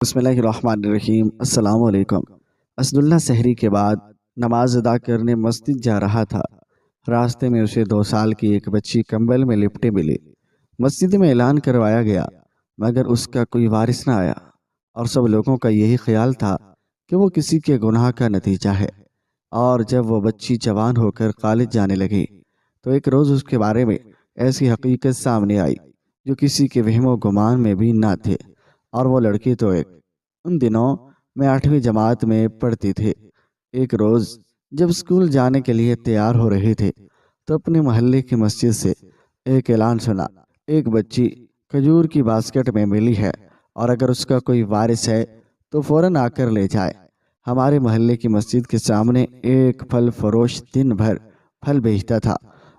بسم اللہ الرحمن الرحیم۔ السلام علیکم۔ اسد اللہ سحری کے بعد نماز ادا کرنے مسجد جا رہا تھا۔ راستے میں اسے 2 سال کی ایک بچی کمبل میں لپٹے ملی۔ مسجد میں اعلان کروایا گیا مگر اس کا کوئی وارث نہ آیا، اور سب لوگوں کا یہی خیال تھا کہ وہ کسی کے گناہ کا نتیجہ ہے۔ اور جب وہ بچی جوان ہو کر کالج جانے لگی تو ایک روز اس کے بارے میں ایسی حقیقت سامنے آئی جو کسی کے وہم و گمان میں بھی نہ تھے، اور وہ لڑکی تو ان دنوں میں 8ویں جماعت میں پڑھتی تھی۔ ایک روز جب اسکول جانے کے لیے تیار ہو رہی تھی تو اپنے محلے کی مسجد سے ایک اعلان سنا، ایک بچی کھجور کی باسکٹ میں ملی ہے، اور اگر اس کا کوئی وارث ہے تو فوراً آ کر لے جائے۔ ہمارے محلے کی مسجد کے سامنے ایک پھل فروش دن بھر پھل بیچتا تھا،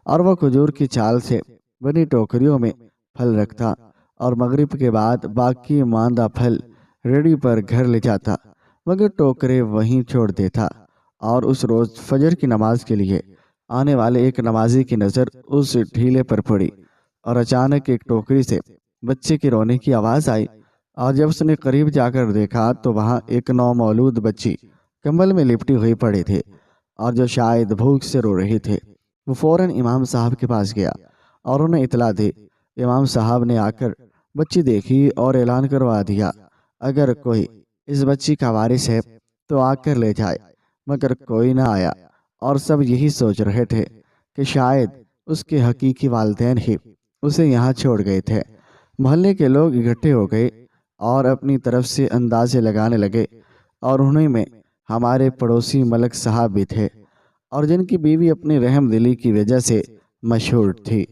اور وہ کھجور کی چھال سے بنی ٹوکریوں میں پھل رکھتا، اور مغرب کے بعد باقی ماندہ پھل ریڑھی پر گھر لے جاتا، مگر ٹوکرے وہیں چھوڑ دیتا۔ اور اس روز فجر کی نماز کے لیے آنے والے ایک نمازی کی نظر اس ٹھیلے پر پڑی، اور اچانک ایک ٹوکری سے بچے کے رونے کی آواز آئی، اور جب اس نے قریب جا کر دیکھا تو وہاں ایک نومولود بچی کمبل میں لپٹی ہوئی پڑی تھی، اور جو شاید بھوک سے رو رہی تھی۔ وہ فوراً امام صاحب کے پاس گیا اور انہیں اطلاع دی۔ امام صاحب نے آ کر بچی دیکھی اور اعلان کروا دیا، اگر کوئی اس بچی کا وارث ہے تو آ کر لے جائے، مگر کوئی نہ آیا، اور سب یہی سوچ رہے تھے کہ شاید اس کے حقیقی والدین ہی اسے یہاں چھوڑ گئے تھے۔ محلے کے لوگ اکٹھے ہو گئے اور اپنی طرف سے اندازے لگانے لگے، اور انہیں میں ہمارے پڑوسی ملک صاحب بھی تھے، اور جن کی بیوی اپنی رحم دلی کی وجہ سے مشہور تھی،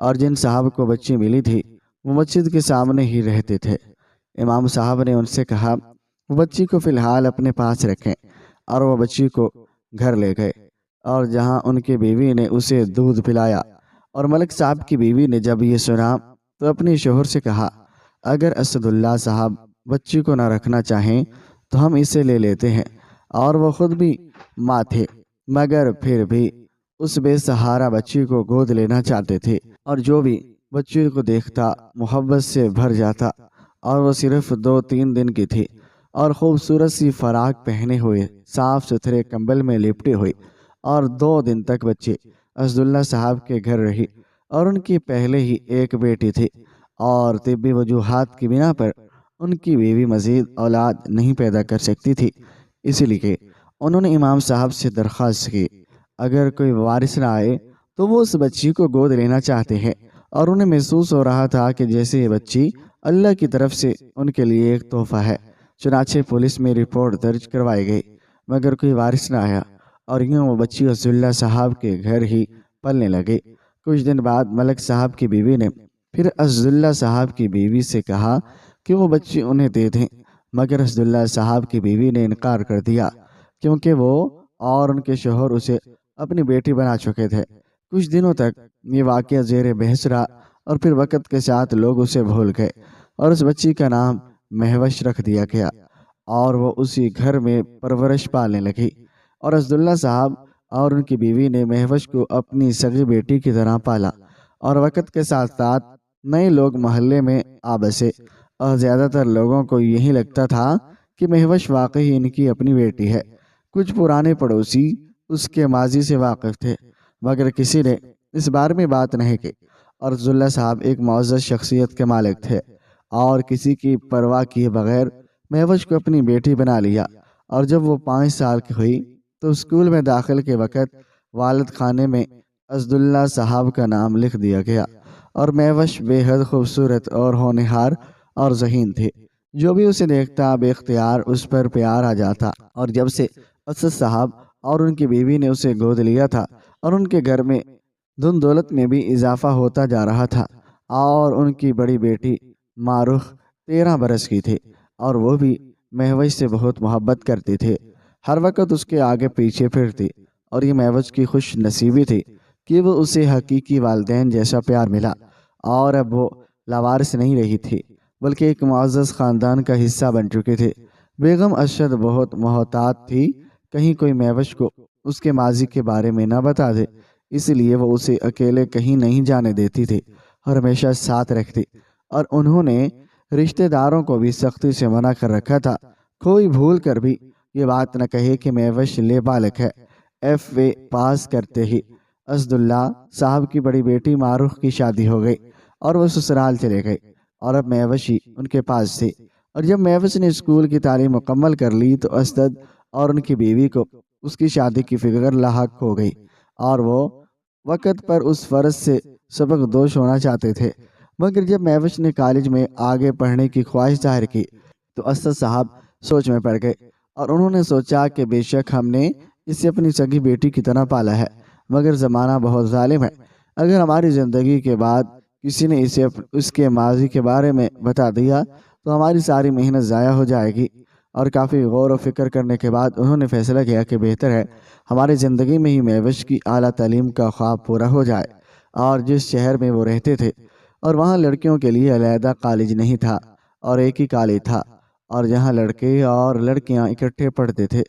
اور جن صاحب کو بچی ملی تھی وہ مسجد کے سامنے ہی رہتے تھے۔ امام صاحب نے ان سے کہا وہ بچی کو فی الحال اپنے پاس رکھیں، اور وہ بچی کو گھر لے گئے، اور جہاں ان کی بیوی نے اسے دودھ پلایا، اور ملک صاحب کی بیوی نے جب یہ سنا تو اپنے شوہر سے کہا، اگر اسد اللہ صاحب بچی کو نہ رکھنا چاہیں تو ہم اسے لے لیتے ہیں۔ اور وہ خود بھی ماں تھے، مگر پھر بھی اس بے سہارا بچی کو گود لینا چاہتے تھے، اور جو بھی بچی کو دیکھتا محبت سے بھر جاتا۔ اور وہ صرف 2-3 دن کی تھی، اور خوبصورت سی فراق پہنے ہوئے صاف ستھرے کمبل میں لپٹی ہوئی، اور 2 دن تک بچی اسد اللہ صاحب کے گھر رہی، اور ان کی پہلے ہی ایک بیٹی تھی، اور طبی وجوہات کی بنا پر ان کی بیوی مزید اولاد نہیں پیدا کر سکتی تھی، اس لیے انہوں نے امام صاحب سے درخواست کی، اگر کوئی وارث نہ آئے تو وہ اس بچی کو گود لینا چاہتے ہیں، اور انہیں محسوس ہو رہا تھا کہ جیسے یہ بچی اللہ کی طرف سے ان کے لیے ایک تحفہ ہے۔ چنانچہ پولیس میں رپورٹ درج کروائی گئی، مگر کوئی وارث نہ آیا، اور یوں وہ بچی اسد اللہ صاحب کے گھر ہی پلنے لگی۔ کچھ دن بعد ملک صاحب کی بیوی نے پھر اسد اللہ صاحب کی بیوی سے کہا کہ وہ بچی انہیں دے دیں، مگر اسد اللہ صاحب کی بیوی نے انکار کر دیا، کیونکہ وہ اور ان کے شوہر اسے اپنی بیٹی بنا چکے تھے۔ کچھ دنوں تک یہ واقعہ زیر بحث رہا، اور پھر وقت کے ساتھ لوگ اسے بھول گئے، اور اس بچی کا نام مہوش رکھ دیا گیا، اور وہ اسی گھر میں پرورش پالنے لگی۔ اور اسد اللہ صاحب اور ان کی بیوی نے مہوش کو اپنی سگی بیٹی کی طرح پالا، اور وقت کے ساتھ ساتھ نئے لوگ محلے میں آ بسے، اور زیادہ تر لوگوں کو یہی لگتا تھا کہ مہوش واقعی ان کی اپنی بیٹی ہے۔ کچھ پرانے پڑوسی اس کے ماضی سے واقف تھے، مگر کسی نے اس بارے میں بات نہیں کی، اور اسد اللہ صاحب ایک معزز شخصیت کے مالک تھے، اور کسی کی پرواہ کیے بغیر مہوش کو اپنی بیٹی بنا لیا۔ اور جب وہ 5 سال کی ہوئی تو اسکول میں داخل کے وقت والد خانے میں اسد اللہ صاحب کا نام لکھ دیا گیا، اور مہوش بے حد خوبصورت اور ہونہار اور ذہین تھے، جو بھی اسے دیکھتا بے اختیار اس پر پیار آ جاتا۔ اور جب سے اسد صاحب اور ان کی بیوی نے اسے گود لیا تھا، اور ان کے گھر میں دھن دولت میں بھی اضافہ ہوتا جا رہا تھا، اور ان کی بڑی بیٹی معروف 13 برس کی تھی، اور وہ بھی مہوش سے بہت محبت کرتی تھی، ہر وقت اس کے آگے پیچھے پھرتی، اور یہ مہوش کی خوش نصیبی تھی کہ وہ اسے حقیقی والدین جیسا پیار ملا، اور اب وہ لاوارث نہیں رہی تھی بلکہ ایک معزز خاندان کا حصہ بن چکی تھی۔ بیگم ارشد بہت محتاط تھی، کہیں کوئی مہوش کو اس کے ماضی کے بارے میں نہ بتا دے، اس لیے وہ اسے اکیلے کہیں نہیں جانے دیتی تھی اور ہمیشہ ساتھ رکھتی۔ اور انہوں نے رشتہ داروں کو بھی سختی سے منع کر رکھا تھا۔ کوئی بھول کر بھی یہ بات نہ کہے کہ مہوش بالغ ہے۔ FA پاس کرتے ہی اسداللہ صاحب کی بڑی بیٹی معروف کی شادی ہو گئی اور وہ سسرال چلے گئے، اور اب مہوش ہی ان کے پاس تھے۔ اور جب مہوش نے اسکول کی تعلیم مکمل کر لی تو اسد اور ان کی بیوی کو اس کی شادی کی فکر لاحق ہو گئی، اور وہ وقت پر اس فرض سے سبق دوش ہونا چاہتے تھے۔ مگر جب مہوش نے کالج میں آگے پڑھنے کی خواہش ظاہر کی تو اسد صاحب سوچ میں پڑ گئے، اور انہوں نے سوچا کہ بے شک ہم نے اسے اپنی سگی بیٹی کی طرح پالا ہے، مگر زمانہ بہت ظالم ہے۔ اگر ہماری زندگی کے بعد کسی نے اسے اس کے ماضی کے بارے میں بتا دیا تو ہماری ساری محنت ضائع ہو جائے گی۔ اور کافی غور و فکر کرنے کے بعد انہوں نے فیصلہ کیا کہ بہتر ہے ہماری زندگی میں ہی مہوش کی اعلیٰ تعلیم کا خواب پورا ہو جائے۔ اور جس شہر میں وہ رہتے تھے اور وہاں لڑکیوں کے لیے علیحدہ کالج نہیں تھا اور ایک ہی کالج تھا، اور جہاں لڑکے اور لڑکیاں اکٹھے پڑھتے تھے۔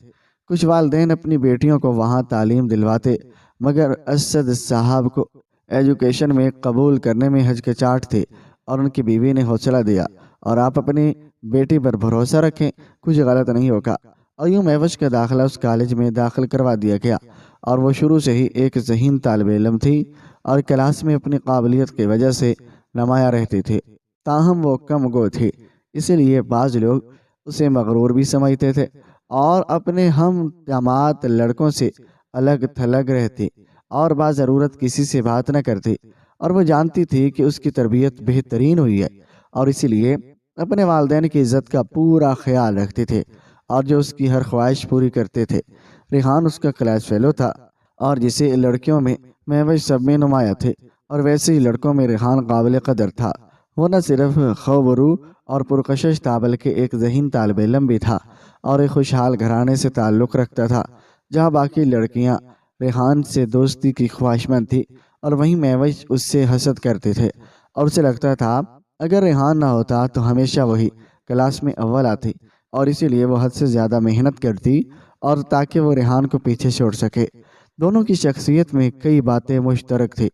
کچھ والدین اپنی بیٹیوں کو وہاں تعلیم دلواتے، مگر اسد صاحب کو ایجوکیشن میں قبول کرنے میں ہچکچاہٹ تھی، اور ان کی بیوی نے حوصلہ دیا، اور آپ اپنی بیٹی پر بھروسہ رکھیں، کچھ غلط نہیں ہوگا۔ اور یوں مہوش کا داخلہ اس کالج میں داخل کروا دیا گیا، اور وہ شروع سے ہی ایک ذہین طالب علم تھی اور کلاس میں اپنی قابلیت کی وجہ سے نمایاں رہتی تھی۔ تاہم وہ کم گو تھی، اسی لیے بعض لوگ اسے مغرور بھی سمجھتے تھے اور اپنے ہم جماعت لڑکوں سے الگ تھلگ رہتی اور باضرورت کسی سے بات نہ کرتی، اور وہ جانتی تھی کہ اس کی تربیت بہترین ہوئی ہے، اور اسی لیے اپنے والدین کی عزت کا پورا خیال رکھتے تھے اور جو اس کی ہر خواہش پوری کرتے تھے۔ ریحان اس کا کلاس فیلو تھا، اور جسے لڑکیوں میں مہوش سب میں نمایاں تھے، اور ویسے ہی لڑکوں میں ریحان قابل قدر تھا۔ وہ نہ صرف خوبرو اور پرکشش تھا بلکہ ایک ذہین طالب علم بھی تھا، اور ایک خوشحال گھرانے سے تعلق رکھتا تھا جہاں باقی لڑکیاں ریحان سے دوستی کی خواہشمند تھی، اور وہیں مہوش اس سے حسد کرتے تھے، اور اسے لگتا تھا اگر ریحان نہ ہوتا تو ہمیشہ وہی کلاس میں اول آتی، اور اسی لیے وہ حد سے زیادہ محنت کرتی اور تاکہ وہ ریحان کو پیچھے چھوڑ سکے۔ دونوں کی شخصیت میں کئی باتیں مشترک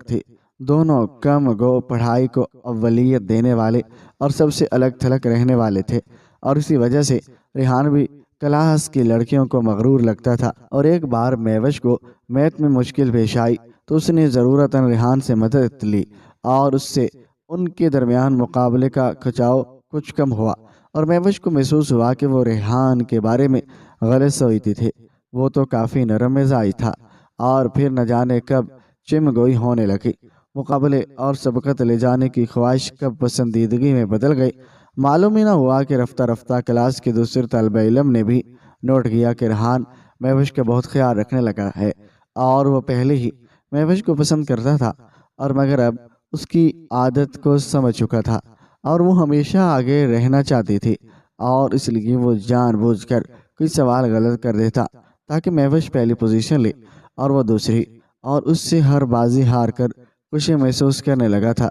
تھی۔ دونوں کم گو، پڑھائی کو اولویت دینے والے اور سب سے الگ تھلگ رہنے والے تھے، اور اسی وجہ سے ریحان بھی کلاس کی لڑکیوں کو مغرور لگتا تھا۔ اور ایک بار مہوش کو میتھ میں مشکل پیش آئی تو اس نے ضرورتاً ریحان سے مدد لی، اور اس سے ان کے درمیان مقابلے کا کھچاؤ کچھ کم ہوا، اور مہوش کو محسوس ہوا کہ وہ ریحان کے بارے میں غلط سوچتی تھی۔ وہ تو کافی نرم مزاج تھا، اور پھر نہ جانے کب چم گوئی ہونے لگی۔ مقابلے اور سبقت لے جانے کی خواہش کب پسندیدگی میں بدل گئی، معلوم ہی نہ ہوا کہ رفتہ رفتہ کلاس کے دوسرے طالب علم نے بھی نوٹ کیا کہ ریحان مہوش کا بہت خیال رکھنے لگا ہے، اور وہ پہلے ہی مہوش کو پسند کرتا تھا، اور مگر اب اس کی عادت کو سمجھ چکا تھا، اور وہ ہمیشہ آگے رہنا چاہتی تھی، اور اس لیے وہ جان بوجھ کر کوئی سوال غلط کر دیتا تاکہ مہوش پہلی پوزیشن لے اور وہ دوسری، اور اس سے ہر بازی ہار کر خوشی محسوس کرنے لگا تھا۔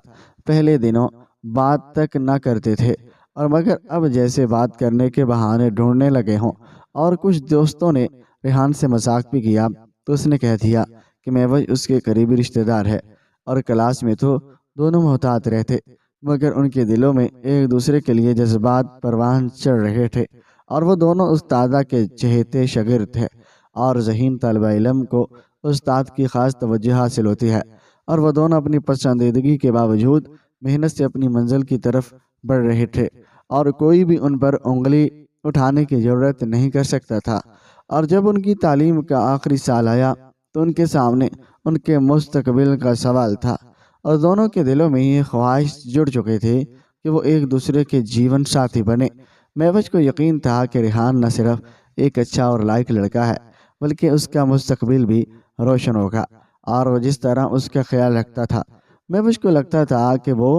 پہلے دنوں بات تک نہ کرتے تھے، اور مگر اب جیسے بات کرنے کے بہانے ڈھونڈنے لگے ہوں، اور کچھ دوستوں نے ریحان سے مذاق بھی کیا تو اس نے کہہ دیا کہ مہوش اس کے قریبی رشتہ دار ہے، اور کلاس میں تو دونوں محتاط رہتے، مگر ان کے دلوں میں ایک دوسرے کے لیے جذبات پروان چڑھ رہے تھے، اور وہ دونوں استادہ کے چہیتے شاگرد تھے، اور ذہین طالب علم کو استاد کی خاص توجہ حاصل ہوتی ہے، اور وہ دونوں اپنی پسندیدگی کے باوجود محنت سے اپنی منزل کی طرف بڑھ رہے تھے، اور کوئی بھی ان پر انگلی اٹھانے کی ضرورت نہیں کر سکتا تھا۔ اور جب ان کی تعلیم کا آخری سال آیا تو ان کے سامنے ان کے مستقبل کا سوال تھا، اور دونوں کے دلوں میں یہ خواہش جڑ چکے تھے کہ وہ ایک دوسرے کے جیون ساتھی بنے۔ مہوش کو یقین تھا کہ ریحان نہ صرف ایک اچھا اور لائق لڑکا ہے بلکہ اس کا مستقبل بھی روشن ہوگا، اور وہ جس طرح اس کا خیال رکھتا تھا مہوش کو لگتا تھا کہ وہ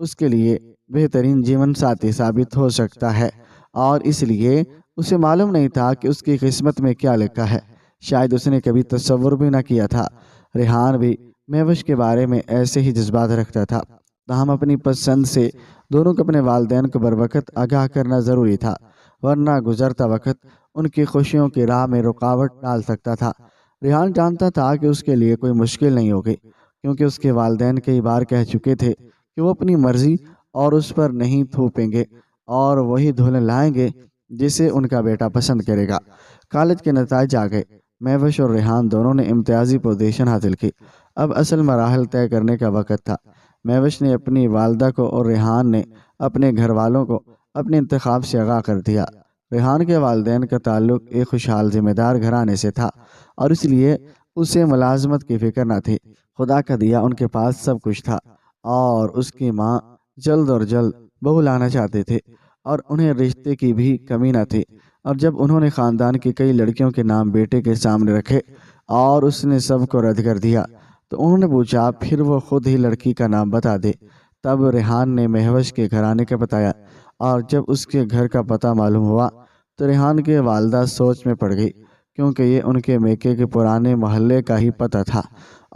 اس کے لیے بہترین جیون ساتھی ثابت ہو سکتا ہے، اور اس لیے اسے معلوم نہیں تھا کہ اس کی قسمت میں کیا لکھا ہے۔ شاید اس نے کبھی تصور بھی نہ کیا تھا ریحان بھی مہوش کے بارے میں ایسے ہی جذبات رکھتا تھا۔ تاہم اپنی پسند سے دونوں کو اپنے والدین کو بروقت آگاہ کرنا ضروری تھا، ورنہ گزرتا وقت ان کی خوشیوں کی راہ میں رکاوٹ ڈال سکتا تھا۔ ریحان جانتا تھا کہ اس کے لیے کوئی مشکل نہیں ہوگی، کیونکہ اس کے والدین کئی بار کہہ چکے تھے کہ وہ اپنی مرضی اور اس پر نہیں تھوپیں گے اور وہی دلہن لائیں گے جسے ان کا بیٹا پسند کرے گا۔ کالج کے نتائج آ گئے۔ مہوش اور ریحان دونوں نے امتیازی پوزیشن حاصل کی۔ اب اصل مراحل طے کرنے کا وقت تھا۔ مہوش نے اپنی والدہ کو اور ریحان نے اپنے گھر والوں کو اپنے انتخاب سے آگاہ کر دیا۔ ریحان کے والدین کا تعلق ایک خوشحال ذمہ دار گھرانے سے تھا اور اس لیے اسے ملازمت کی فکر نہ تھی۔ خدا کا دیا ان کے پاس سب کچھ تھا اور اس کی ماں جلد اور جلد بہو لانا چاہتے تھے اور انہیں رشتے کی بھی کمی نہ تھی۔ اور جب انہوں نے خاندان کی کئی لڑکیوں کے نام بیٹے کے سامنے رکھے اور اس نے سب کو رد کر دیا تو انہوں نے پوچھا پھر وہ خود ہی لڑکی کا نام بتا دے۔ تب ریحان نے مہوش کے گھرانے کا بتایا اور جب اس کے گھر کا پتہ معلوم ہوا تو ریحان کے والدہ سوچ میں پڑ گئی، کیونکہ یہ ان کے میکے کے پرانے محلے کا ہی پتہ تھا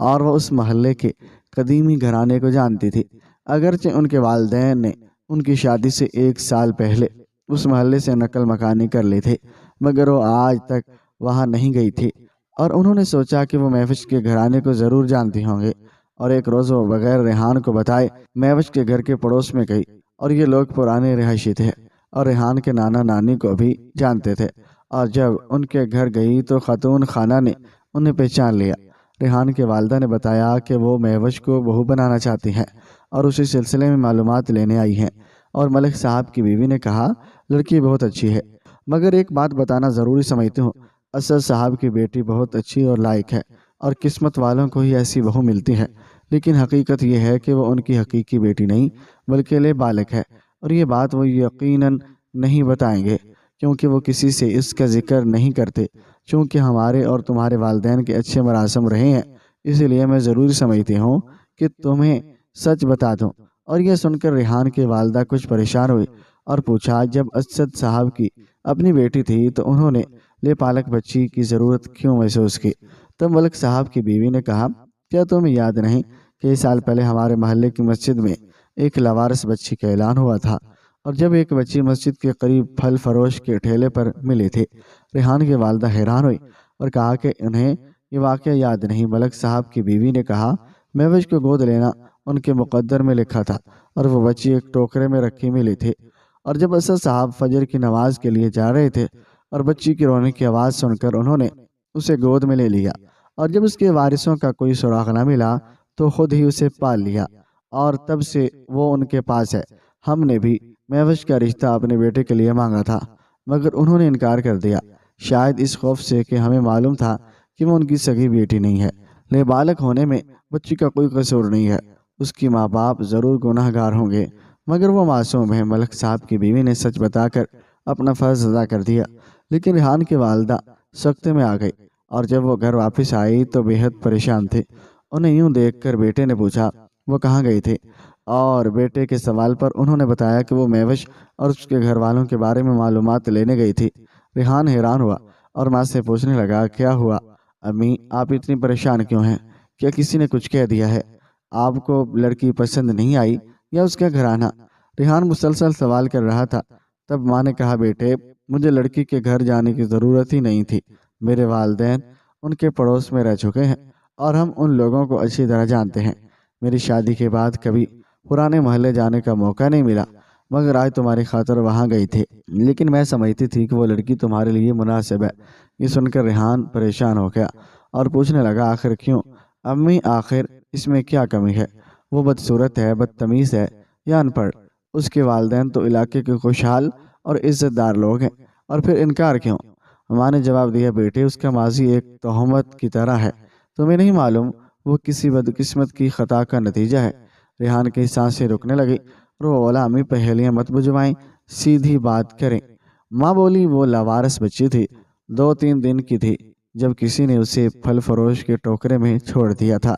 اور وہ اس محلے کے قدیمی گھرانے کو جانتی تھی۔ اگرچہ ان کے والدین نے ان کی شادی سے 1 سال پہلے اس محلے سے نقل مکانی کر لی تھی، مگر وہ آج تک وہاں نہیں گئی تھی اور انہوں نے سوچا کہ وہ مہوش کے گھرانے کو ضرور جانتی ہوں گے۔ اور ایک روز وہ بغیر ریحان کو بتائے مہوش کے گھر کے پڑوس میں گئی اور یہ لوگ پرانے رہائشی تھے اور ریحان کے نانا نانی کو بھی جانتے تھے، اور جب ان کے گھر گئی تو خاتون خانہ نے انہیں پہچان لیا۔ ریحان کے والدہ نے بتایا کہ وہ مہوش کو بہو بنانا چاہتی ہیں اور اسی سلسلے میں معلومات لینے آئی ہیں، اور ملک صاحب کی بیوی نے کہا لڑکی بہت اچھی ہے، مگر ایک بات بتانا ضروری سمجھتی ہوں، اسد صاحب کی بیٹی بہت اچھی اور لائق ہے اور قسمت والوں کو ہی ایسی بہو ملتی ہے، لیکن حقیقت یہ ہے کہ وہ ان کی حقیقی بیٹی نہیں بلکہ لے بالغ ہے، اور یہ بات وہ یقیناً نہیں بتائیں گے کیونکہ وہ کسی سے اس کا ذکر نہیں کرتے۔ چونکہ ہمارے اور تمہارے والدین کے اچھے مراسم رہے ہیں، اسی لیے میں ضروری سمجھتی ہوں کہ تمہیں سچ بتا دوں۔ اور یہ سن کر ریحان کی والدہ کچھ پریشان ہوئی اور پوچھا جب اسد صاحب کی اپنی بیٹی تھی تو انہوں نے لے پالک بچی کی ضرورت کیوں محسوس کی؟ تب ملک صاحب کی بیوی نے کہا کیا تمہیں یاد نہیں کہ 1 سال پہلے ہمارے محلے کی مسجد میں ایک لاوارث بچی کا اعلان ہوا تھا، اور جب ایک بچی مسجد کے قریب پھل فروش کے ٹھیلے پر ملی تھی؟ ریحان کی والدہ حیران ہوئی اور کہا کہ انہیں یہ واقعہ یاد نہیں۔ ملک صاحب کی بیوی نے کہا مہوش کو گود لینا ان کے مقدر میں لکھا تھا اور وہ بچی ایک ٹوکرے میں رکھی ملی تھی، اور جب اسد صاحب فجر کی نماز کے لیے جا رہے تھے اور بچی کی رونے کی آواز سن کر انہوں نے اسے گود میں لے لیا، اور جب اس کے وارثوں کا کوئی سراغ نہ ملا تو خود ہی اسے پال لیا، اور تب سے وہ ان کے پاس ہے۔ ہم نے بھی مہوش کا رشتہ اپنے بیٹے کے لیے مانگا تھا مگر انہوں نے انکار کر دیا، شاید اس خوف سے کہ ہمیں معلوم تھا کہ وہ ان کی سگی بیٹی نہیں ہے۔ لے بالغ ہونے میں بچی کا کوئی قصور نہیں ہے، اس کی ماں باپ ضرور گناہ گار ہوں گے مگر وہ معصوم ہے۔ ملک صاحب کی بیوی نے سچ بتا کر اپنا فرض ادا کر دیا، لیکن ریحان کی والدہ سختے میں آ گئی، اور جب وہ گھر واپس آئی تو بے حد پریشان تھی۔ انہیں یوں دیکھ کر بیٹے نے پوچھا وہ کہاں گئی تھی، اور بیٹے کے سوال پر انہوں نے بتایا کہ وہ مہوش اور اس کے گھر والوں کے بارے میں معلومات لینے گئی تھی۔ ریحان حیران ہوا اور ماں سے پوچھنے لگا کیا ہوا امی، آپ اتنی پریشان کیوں ہیں؟ کیا کسی نے کچھ کہہ دیا ہے؟ آپ کو لڑکی پسند نہیں آئی یا اس کا گھرانہ؟ ریحان مسلسل سوال کر رہا تھا۔ تب ماں نے کہا بیٹے، مجھے لڑکی کے گھر جانے کی ضرورت ہی نہیں تھی، میرے والدین ان کے پڑوس میں رہ چکے ہیں اور ہم ان لوگوں کو اچھی طرح جانتے ہیں۔ میری شادی کے بعد کبھی پرانے محلے جانے کا موقع نہیں ملا، مگر آج تمہاری خاطر وہاں گئی تھی، لیکن میں سمجھتی تھی کہ وہ لڑکی تمہارے لیے مناسب ہے۔ یہ سن کر ریحان پریشان ہو گیا اور پوچھنے لگا آخر کیوں امی، آخر اس میں کیا کمی ہے؟ وہ بدصورت ہے، بدتمیز ہے یا ان پڑھ؟ اس کے والدین تو علاقے کے خوشحال اور عزت دار لوگ ہیں، اور پھر انکار کیوں؟ ماں نے جواب دیا بیٹے، اس کا ماضی ایک تہمت کی طرح ہے، تمہیں نہیں معلوم وہ کسی بدقسمت کی خطا کا نتیجہ ہے۔ ریحان کی سانسیں رکنے لگی اور وہ بولا امی، پہیلیاں مت بجوائیں، سیدھی بات کریں۔ ماں بولی وہ لاوارث بچی تھی، 2-3 دن کی تھی جب کسی نے اسے پھل فروش کے ٹوکرے میں چھوڑ دیا تھا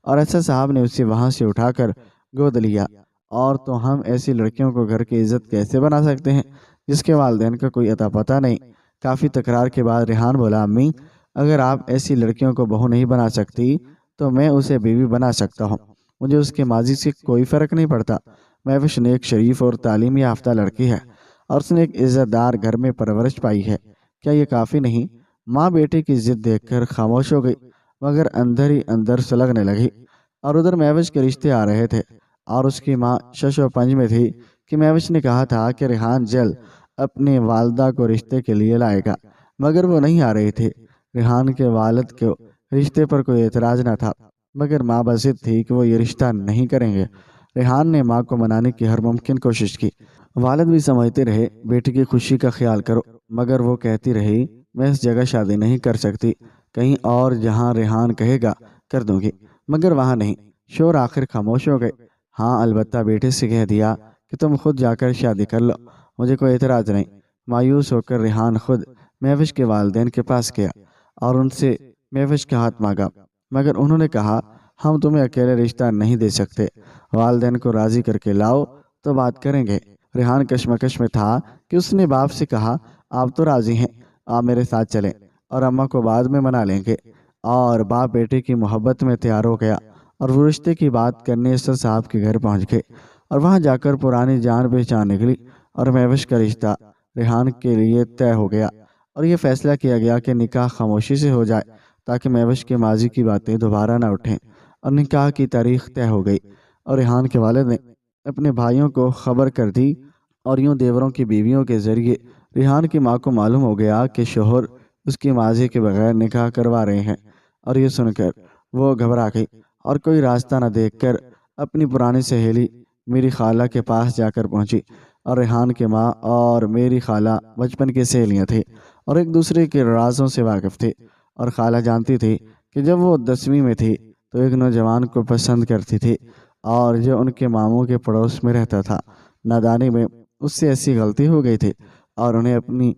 اور اسد صاحب نے اسے وہاں سے اٹھا کر گود لیا۔ اور تو ہم ایسی لڑکیوں کو گھر کی عزت کیسے بنا سکتے ہیں جس کے والدین کا کوئی اتا پتہ نہیں؟ کافی تکرار کے بعد ریحان بولا امی، اگر آپ ایسی لڑکیوں کو بہو نہیں بنا سکتی تو میں اسے بیوی بنا سکتا ہوں، مجھے اس کے ماضی سے کوئی فرق نہیں پڑتا۔ مہوش نے ایک شریف اور تعلیم یافتہ لڑکی ہے اور اس نے ایک عزت دار گھر میں پرورش پائی ہے، کیا یہ کافی نہیں؟ ماں بیٹے کی ضد دیکھ کر خاموش ہو گئی، مگر اندر ہی اندر سلگنے لگی۔ اور ادھر مہوش کے رشتے آ رہے تھے۔ اور اس کی ماں شش و پنج میں تھی کہ مہوش نے کہا تھا کہ ریحان جلد اپنی والدہ کو رشتے کے لیے لائے گا، مگر وہ نہیں آ رہی تھی۔ ریحان کے والد کو رشتے پر کوئی اعتراض نہ تھا، مگر ماں بضد تھی کہ وہ یہ رشتہ نہیں کریں گے۔ ریحان نے ماں کو منانے کی ہر ممکن کوشش کی، والد بھی سمجھتے رہے بیٹی کی خوشی کا خیال کرو، مگر وہ کہتی رہی میں اس جگہ شادی نہیں کر سکتی، کہیں اور جہاں ریحان کہے گا کر دوں گی، مگر وہاں نہیں۔ شور آخر خاموش ہو گئے۔ ہاں البتہ بیٹے سے کہہ دیا کہ تم خود جا کر شادی کر لو، مجھے کوئی اعتراض نہیں۔ مایوس ہو کر ریحان خود مہوش کے والدین کے پاس گیا اور ان سے مہوش کا ہاتھ مانگا، مگر انہوں نے کہا ہم تمہیں اکیلے رشتہ نہیں دے سکتے، والدین کو راضی کر کے لاؤ تو بات کریں گے۔ ریحان کشمکش میں تھا کہ اس نے باپ سے کہا آپ تو راضی ہیں، آپ میرے ساتھ چلیں اور اماں کو بعد میں منا لیں گے، اور باپ بیٹے کی محبت میں تیار ہو گیا اور وہ رشتے کی بات کرنے اسد صاحب کے گھر پہنچ گئے اور وہاں جا کر پرانی جان پہچان نکلی اور مہوش کا رشتہ ریحان کے لیے طے ہو گیا اور یہ فیصلہ کیا گیا کہ نکاح خاموشی سے ہو جائے تاکہ مہوش کے ماضی کی باتیں دوبارہ نہ اٹھیں، اور نکاح کی تاریخ طے ہو گئی اور ریحان کے والد نے اپنے بھائیوں کو خبر کر دی، اور یوں دیوروں کی بیویوں کے ذریعے ریحان کی ماں کو معلوم ہو گیا کہ شوہر اس کی ماضی کے بغیر نکاح کروا رہے ہیں، اور یہ سن کر وہ گھبرا گئی اور کوئی راستہ نہ دیکھ کر اپنی پرانی سہیلی میری خالہ کے پاس جا کر پہنچی، اور ریحان کے ماں اور میری خالہ بچپن کی سہیلیاں تھیں اور ایک دوسرے کے رازوں سے واقف تھے، اور خالہ جانتی تھی کہ جب وہ 10ویں میں تھی تو ایک نوجوان کو پسند کرتی تھی اور جو ان کے ماموں کے پڑوس میں رہتا تھا۔ نادانی میں اس سے ایسی غلطی ہو گئی تھی اور انہیں اپنی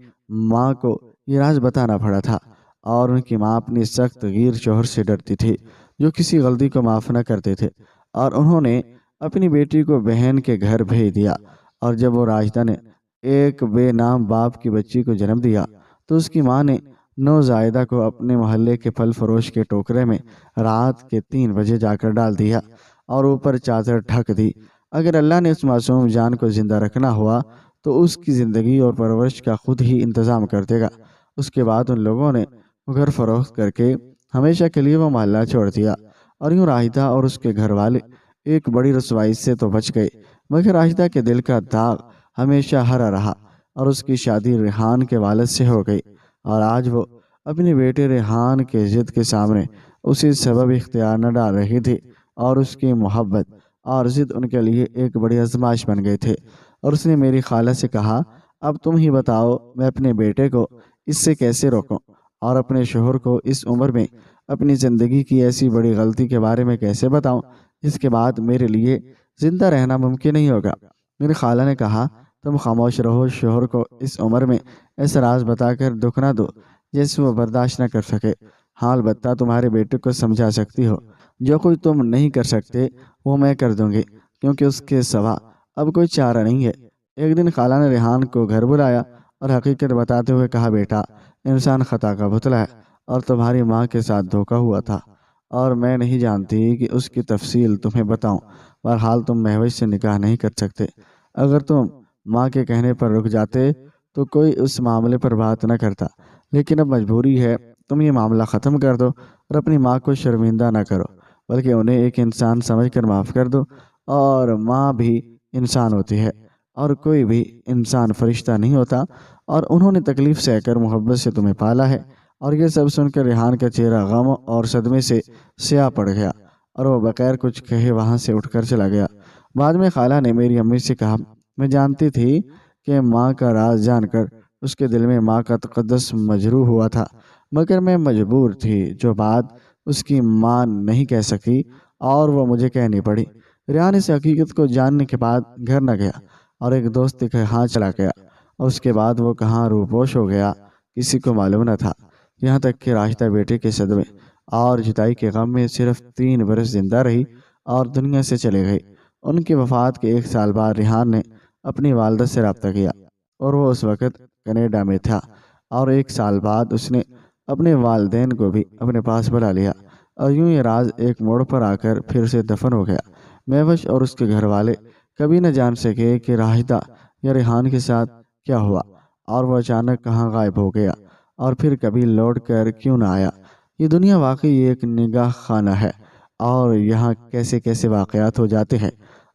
ماں کو یہ راز بتانا پڑا تھا، اور ان کی ماں اپنی سخت غیر شوہر سے ڈرتی تھی جو کسی غلطی کو معاف نہ کرتے تھے، اور انہوں نے اپنی بیٹی کو بہن کے گھر بھیج دیا، اور جب وہ راجدہ نے ایک بے نام باپ کی بچی کو جنم دیا تو اس کی ماں نے نوزائیدہ کو اپنے محلے کے پھل فروش کے ٹوکرے میں رات کے 3 بجے جا کر ڈال دیا اور اوپر چادر ڈھک دی۔ اگر اللہ نے اس معصوم جان کو زندہ رکھنا ہوا تو اس کی زندگی اور پرورش کا خود ہی انتظام کر دے گا۔ اس کے بعد ان لوگوں نے گھر فروخت کر کے ہمیشہ کے لیے وہ محلہ چھوڑ دیا، اور یوں راجدہ اور اس کے گھر والے ایک بڑی رسوائی سے تو بچ گئے، مگر راجدہ کے دل کا داغ ہمیشہ ہرا رہا اور اس کی شادی ریحان کے والد سے ہو گئی، اور آج وہ اپنے بیٹے ریحان کے ضد کے سامنے اسی سبب اختیار نہ ڈال رہی تھی، اور اس کی محبت اور ضد ان کے لیے ایک بڑی آزمائش بن گئے تھے۔ اور اس نے میری خالہ سے کہا اب تم ہی بتاؤ میں اپنے بیٹے کو اس سے کیسے روکوں، اور اپنے شوہر کو اس عمر میں اپنی زندگی کی ایسی بڑی غلطی کے بارے میں کیسے بتاؤں جس کے بعد میرے لیے زندہ رہنا ممکن نہیں ہوگا۔ میری خالہ نے کہا تم خاموش رہو، شوہر کو اس عمر میں ایسا راز بتا کر دکھ نہ دو جیسے وہ برداشت نہ کر سکے۔ ہاں البتہ تمہارے بیٹے کو سمجھا سکتی ہو، جو کوئی تم نہیں کر سکتے وہ میں کر دوں گی، کیونکہ اس کے سوا اب کوئی چارہ نہیں ہے۔ ایک دن خالہ نے ریحان کو گھر بلایا اور حقیقت بتاتے ہوئے کہا بیٹا انسان خطا کا پتلا ہے، اور تمہاری ماں کے ساتھ دھوکا ہوا تھا، اور میں نہیں جانتی کہ اس کی تفصیل تمہیں بتاؤں۔ بہرحال تم مہوش سے نکاح نہیں کر سکتے، اگر تم ماں کے کہنے پر رک جاتے تو کوئی اس معاملے پر بات نہ کرتا، لیکن اب مجبوری ہے، تم یہ معاملہ ختم کر دو اور اپنی ماں کو شرمندہ نہ کرو، بلکہ انہیں ایک انسان سمجھ کر معاف کر دو، اور ماں بھی انسان ہوتی ہے اور کوئی بھی انسان فرشتہ نہیں ہوتا، اور انہوں نے تکلیف سہ کر محبت سے تمہیں پالا ہے۔ اور یہ سب سن کر ریحان کا چہرہ غم اور صدمے سے سیاہ پڑ گیا اور وہ بغیر کچھ کہے وہاں سے اٹھ کر چلا گیا۔ بعد میں خالہ نے میری امی سے کہا میں جانتی تھی کہ ماں کا راز جان کر اس کے دل میں ماں کا تقدس مجروح ہوا تھا، مگر میں مجبور تھی، جو بات اس کی ماں نہیں کہہ سکی اور وہ مجھے کہنی پڑی۔ ریحان اس حقیقت کو جاننے کے بعد گھر نہ گیا اور ایک دوست کے ہاں چلا گیا، اور اس کے بعد وہ کہاں روپوش ہو گیا کسی کو معلوم نہ تھا، یہاں تک کہ راشدہ بیٹے کے صدمے اور جدائی کے غم میں صرف 3 برس زندہ رہی اور دنیا سے چلے گئی۔ ان کی وفات کے 1 سال بعد ریحان نے اپنی والدہ سے رابطہ کیا، اور وہ اس وقت کینیڈا میں تھا، اور 1 سال بعد اس نے اپنے والدین کو بھی اپنے پاس بلا لیا، اور یوں یہ راز ایک موڑ پر آ کر پھر سے دفن ہو گیا۔ مہوش اور اس کے گھر والے کبھی نہ جان سکے کہ راشدہ یا ریحان کے ساتھ کیا ہوا، اور وہ اچانک کہاں غائب ہو گیا اور پھر کبھی لوٹ کر کیوں نہ آیا۔ یہ دنیا واقعی ایک نگاہ خانہ ہے، اور یہاں کیسے کیسے واقعات ہو جاتے ہیں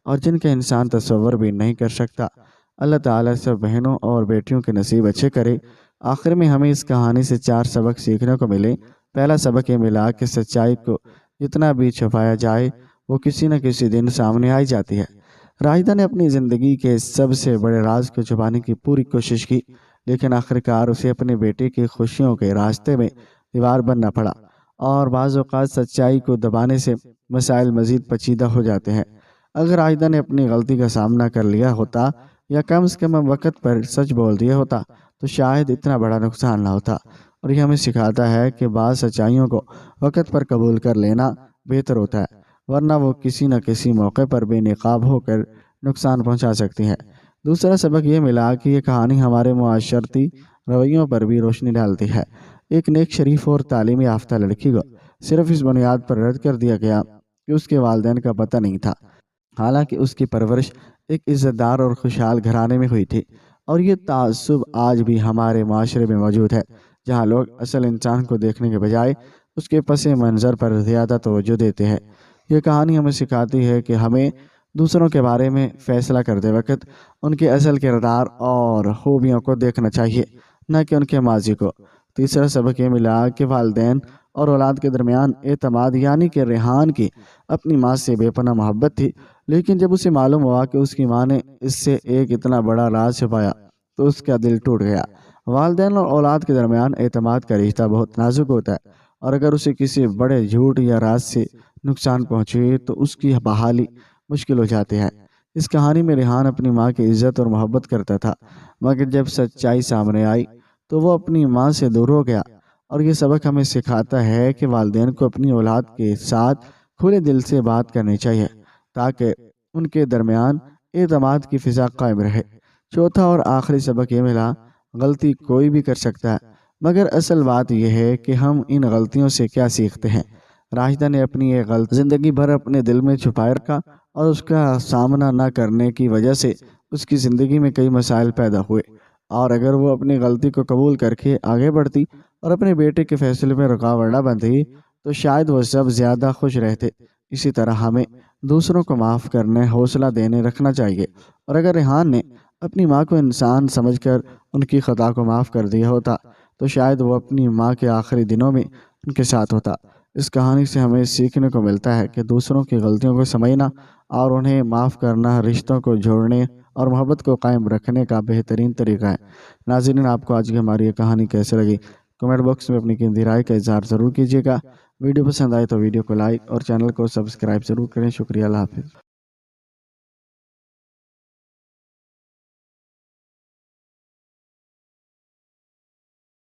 اور جن کا انسان تصور بھی نہیں کر سکتا۔ اللہ تعالیٰ سب بہنوں اور بیٹیوں کے نصیب اچھے کرے۔ آخر میں ہمیں اس کہانی سے 4 سبق سیکھنے کو ملے۔ پہلا سبق یہ ملا کہ سچائی کو جتنا بھی چھپایا جائے وہ کسی نہ کسی دن سامنے آئی جاتی ہے۔ راہیدہ نے اپنی زندگی کے سب سے بڑے راز کو چھپانے کی پوری کوشش کی، لیکن آخرکار اسے اپنے بیٹے کی خوشیوں کے راستے میں دیوار بننا پڑا، اور بعض اوقات سچائی کو دبانے سے مسائل مزید پیچیدہ ہو جاتے ہیں۔ اگر راہیدہ نے اپنی غلطی کا سامنا کر لیا ہوتا یا کم از کم وقت پر سچ بول دیا ہوتا تو شاید اتنا بڑا نقصان نہ ہوتا۔ اور یہ ہمیں سکھاتا ہے کہ بعض سچائیوں کو وقت پر قبول کر لینا بہتر ہوتا ہے، ورنہ وہ کسی نہ کسی موقع پر بے نقاب ہو کر نقصان پہنچا سکتی ہیں۔ دوسرا سبق یہ ملا کہ یہ کہانی ہمارے معاشرتی رویوں پر بھی روشنی ڈالتی ہے۔ ایک نیک، شریف اور تعلیم یافتہ لڑکی کو صرف اس بنیاد پر رد کر دیا گیا کہ اس کے والدین کا پتہ نہیں تھا، حالانکہ اس کی پرورش ایک عزت دار اور خوشحال گھرانے میں ہوئی تھی۔ اور یہ تعصب آج بھی ہمارے معاشرے میں موجود ہے، جہاں لوگ اصل انسان کو دیکھنے کے بجائے اس کے پس منظر پر زیادہ توجہ دیتے ہیں۔ یہ کہانی ہمیں سکھاتی ہے کہ ہمیں دوسروں کے بارے میں فیصلہ کرتے وقت ان کے اصل کردار اور خوبیوں کو دیکھنا چاہیے، نہ کہ ان کے ماضی کو۔ تیسرا سبق یہ ملا کہ والدین اور اولاد کے درمیان اعتماد، یعنی کہ ریحان کی اپنی ماں سے بے پناہ محبت تھی، لیکن جب اسے معلوم ہوا کہ اس کی ماں نے اس سے ایک اتنا بڑا راز چھپایا تو اس کا دل ٹوٹ گیا۔ والدین اور اولاد کے درمیان اعتماد کا رشتہ بہت نازک ہوتا ہے، اور اگر اسے کسی بڑے جھوٹ یا راز سے نقصان پہنچے تو اس کی بحالی مشکل ہو جاتی ہے۔ اس کہانی میں ریحان اپنی ماں کی عزت اور محبت کرتا تھا، مگر جب سچائی سامنے آئی تو وہ اپنی ماں سے دور ہو گیا۔ اور یہ سبق ہمیں سکھاتا ہے کہ والدین کو اپنی اولاد کے ساتھ کھلے دل سے بات کرنی چاہیے، تاکہ ان کے درمیان اعتماد کی فضا قائم رہے۔ چوتھا اور آخری سبق یہ ملا، غلطی کوئی بھی کر سکتا ہے، مگر اصل بات یہ ہے کہ ہم ان غلطیوں سے کیا سیکھتے ہیں۔ راہیدہ نے اپنی یہ غلطی زندگی بھر اپنے دل میں چھپائے رکھا، اور اس کا سامنا نہ کرنے کی وجہ سے اس کی زندگی میں کئی مسائل پیدا ہوئے۔ اور اگر وہ اپنی غلطی کو قبول کر کے آگے بڑھتی اور اپنے بیٹے کے فیصلے میں رکاوٹ نہ بنتی تو شاید وہ سب زیادہ خوش رہتے۔ اسی طرح ہمیں دوسروں کو معاف کرنے، حوصلہ دینے رکھنا چاہیے، اور اگر ریحان نے اپنی ماں کو انسان سمجھ کر ان کی خطا کو معاف کر دیا ہوتا تو شاید وہ اپنی ماں کے آخری دنوں میں ان کے ساتھ ہوتا۔ اس کہانی سے ہمیں سیکھنے کو ملتا ہے کہ دوسروں کی غلطیوں کو سمجھنا اور انہیں معاف کرنا رشتوں کو جوڑنے اور محبت کو قائم رکھنے کا بہترین طریقہ ہے۔ ناظرین، آپ کو آج کی ہماری یہ کہانی کیسے لگی؟ کمنٹ باکس میں اپنی قیمتی رائے کا اظہار ضرور کیجیے گا۔ ویڈیو پسند آئے تو ویڈیو کو لائک اور چینل کو سبسکرائب ضرور کریں۔ شکریہ، اللہ حافظ۔